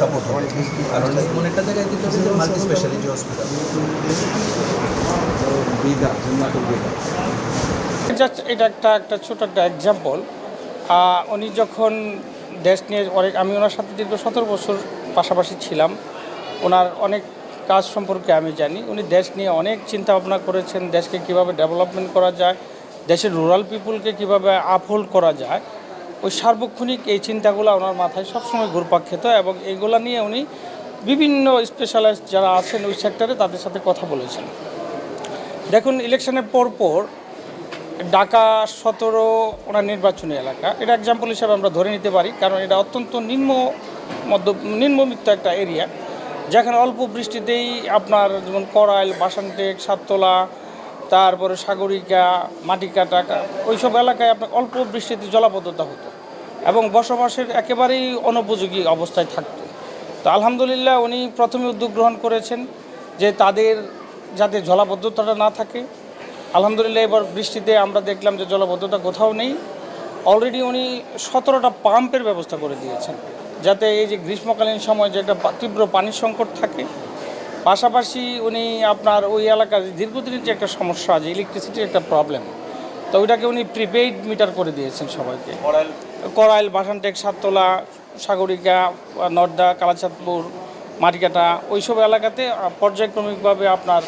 Support হয় আর এমন একটা জায়গায় দিতে হবে যে মাল্টি স্পেশালিটি হসপিটাল এটা একটা ছোট একটা এক্সাম্পল। উনি যখন দেশ নিয়ে আমি ওনার সাথে দীর্ঘ 17 বছর পাশাপাশি ছিলাম, ওনার অনেক কাজ সম্পর্কে আমি জানি। উনি দেশ নিয়ে অনেক চিন্তা ভাবনা করেছেন, দেশকে কিভাবে ডেভেলপমেন্ট করা যায়, দেশের রুরাল পিপুলকে কিভাবে আপহোল্ড করা যায়, ওই সার্বক্ষণিক এই চিন্তাগুলো ওনার মাথায় সবসময় ঘুরপাক খেত এবং এইগুলো নিয়ে উনি বিভিন্ন স্পেশালাইজড যারা আছেন ওই সেক্টরে তাদের সাথে কথা বলেছেন। দেখুন, ইলেকশনের পরপর ঢাকা 17 ওনার নির্বাচনী এলাকা, এটা এক্সাম্পল হিসাবে আমরা ধরে নিতে পারি, কারণ এটা অত্যন্ত নিম্নবিত্ত একটা এরিয়া, যেখানে অল্প বৃষ্টিতেই আপনার যেমন করাইল, বাসানটেক, সাততলা, তারপরে সাগরিকা, মাটিকাটা, ওইসব এলাকায় আপনার অল্প বৃষ্টিতে জলাবদ্ধতা হতো এবং বসবাসের একেবারেই অনুপযোগী অবস্থায় থাকতো। তো আলহামদুলিল্লাহ উনি প্রথমে উদ্যোগ গ্রহণ করেছেন যে তাদের যাতে জলাবদ্ধতাটা না থাকে। আলহামদুলিল্লাহ এবার বৃষ্টিতে আমরা দেখলাম যে জলাবদ্ধতা কোথাও নেই। অলরেডি উনি 17টা পাম্পের ব্যবস্থা করে দিয়েছেন, যাতে এই যে গ্রীষ্মকালীন সময় যে একটা তীব্র পানির সংকট থাকে। পাশাপাশি উনি আপনার ওই এলাকার দীর্ঘদিনের যে একটা সমস্যা, যে ইলেকট্রিসিটির একটা প্রবলেম, তো ওইটাকে উনি প্রিপেইড মিটার করে দিয়েছেন সবাইকে। করাইল, বাসানটেক, সাততলা, সাগরিকা, নর্দা, কালাচাঁদপুর, মাটিকাটা, ওইসব এলাকাতে পর্যায়ক্রমিকভাবে আপনার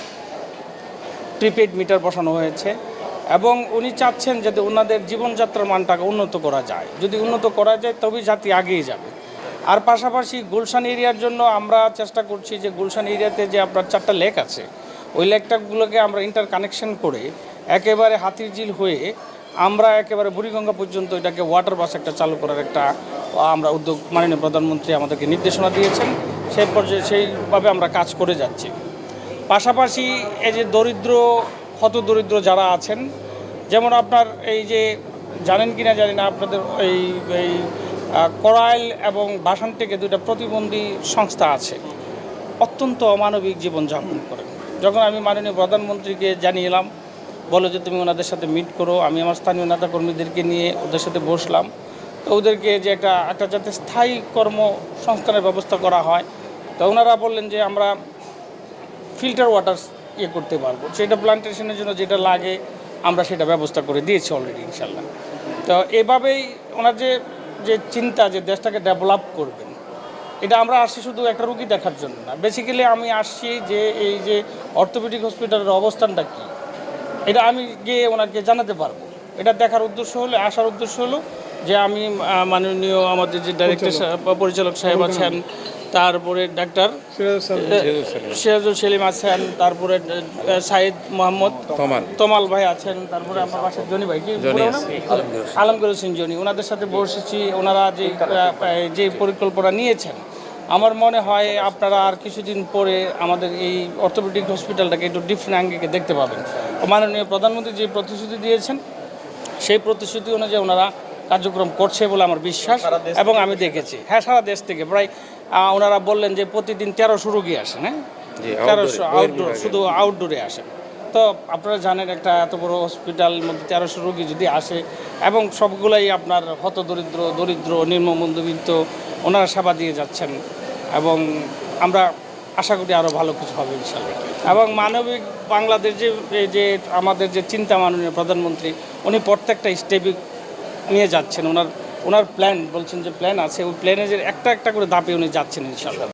প্রিপেইড মিটার বসানো হয়েছে এবং উনি চাচ্ছেন যাতে ওনাদের জীবনযাত্রার মানটাকে উন্নত করা যায়। যদি উন্নত করা যায় তবেই জাতি এগিয়ে যাবে। আর পাশাপাশি গুলশান এরিয়ার জন্য আমরা চেষ্টা করছি যে গুলশান এরিয়াতে যে আপনার 4টা লেক আছে, ওই লেকটাগুলোকে আমরা ইন্টারকানেকশন করে একেবারে হাতিরঝিল হয়ে আমরা একেবারে বুড়িগঙ্গা পর্যন্ত এটাকে ওয়াটার বাস একটা চালু করার একটা আমরা উদ্যোগ মাননীয় প্রধানমন্ত্রী আমাদেরকে নির্দেশনা দিয়েছেন। সেই পর্যায়ে সেইভাবে আমরা কাজ করে যাচ্ছি। পাশাপাশি এই যে হত দরিদ্র যারা আছেন, যেমন আপনার এই যে জানেন কি না জানি না, আপনাদের এই করাইল এবং বাসানটেকে 2টা প্রতিবন্ধী সংস্থা আছে, অত্যন্ত অমানবিক জীবনযাপন করেন। যখন আমি মাননীয় প্রধানমন্ত্রীকে জানিয়েলাম, বলো যে তুমি ওনাদের সাথে মিট করো, আমি আমার স্থানীয় নেতাকর্মীদেরকে নিয়ে ওদের সাথে বসলাম। তো ওদেরকে যে একটা যাতে স্থায়ী কর্মসংস্থানের ব্যবস্থা করা হয়, তো ওনারা বললেন যে আমরা ফিল্টার ওয়াটার করতে পারবো, সেটা প্লান্টেশনের জন্য যেটা লাগে আমরা সেটা ব্যবস্থা করে দিয়েছি অলরেডি ইনশাল্লাহ। তো এভাবেই ওনার যে চিন্তা যে দেশটাকে ডেভেলপ করবেন, এটা আমরা আসছি শুধু একটা রুগী দেখার জন্য না। বেসিক্যালি আমি আসছি যে এই যে অর্থোপেডিক হসপিটালের অবস্থানটা কী, এটা আমি গিয়ে ওনাকে জানাতে পারবো। এটা দেখার উদ্দেশ্য হলো, আসার উদ্দেশ্য হলো যে আমি মাননীয় আমাদের যে ডাইরেক্টর পরিচালক সাহেব আছেন, তারপরে ডাক্তার সিরাজুল সেলিম আছেন, তারপরে সাইদ মোহাম্মদ তমাল ভাই আছেন, তারপরে আমার বাসার জনি ভাই কি আলমগীর হোসেন জনি, ওনাদের সাথে বসেছি। ওনারা যে পরিকল্পনা নিয়েছেন, আমার মনে হয় আপনারা আর কিছুদিন পরে আমাদের এই অর্থোপেডিক হসপিটালটাকে একটু ডিফারেন্ট অ্যাঙ্গেলে দেখতে পাবেন। মাননীয় প্রধানমন্ত্রী যে প্রতিশ্রুতি দিয়েছেন, সেই প্রতিশ্রুতি অনুযায়ী ওনারা কার্যক্রম করছে বলে আমার বিশ্বাস এবং আমি দেখেছি। হ্যাঁ, সারা দেশ থেকে প্রায় ওনারা বললেন যে প্রতিদিন 1300 রোগী আসেন। হ্যাঁ, 1300 আউটডোর, শুধু আউটডোরে আসেন। তো আপনারা জানেন একটা এত বড় হসপিটালের মধ্যে 1300 রোগী যদি আসে এবং সবগুলাই আপনার হত দরিদ্র নিম্ন মধ্যবিত্ত, ওনারা সেবা দিয়ে যাচ্ছেন এবং আমরা আশা করি আরও ভালো কিছু হবে ইনশাআল্লাহ। এবং মানবিক বাংলাদেশ যে আমাদের যে চিন্তা, মাননীয় প্রধানমন্ত্রী উনি প্রত্যেকটা স্টেপই নিয়ে যাচ্ছেন। ওনার প্ল্যান বলছেন যে প্ল্যান আছে, ওই প্ল্যানের একটা করে ধাপে উনি যাচ্ছেন ইনশাআল্লাহ।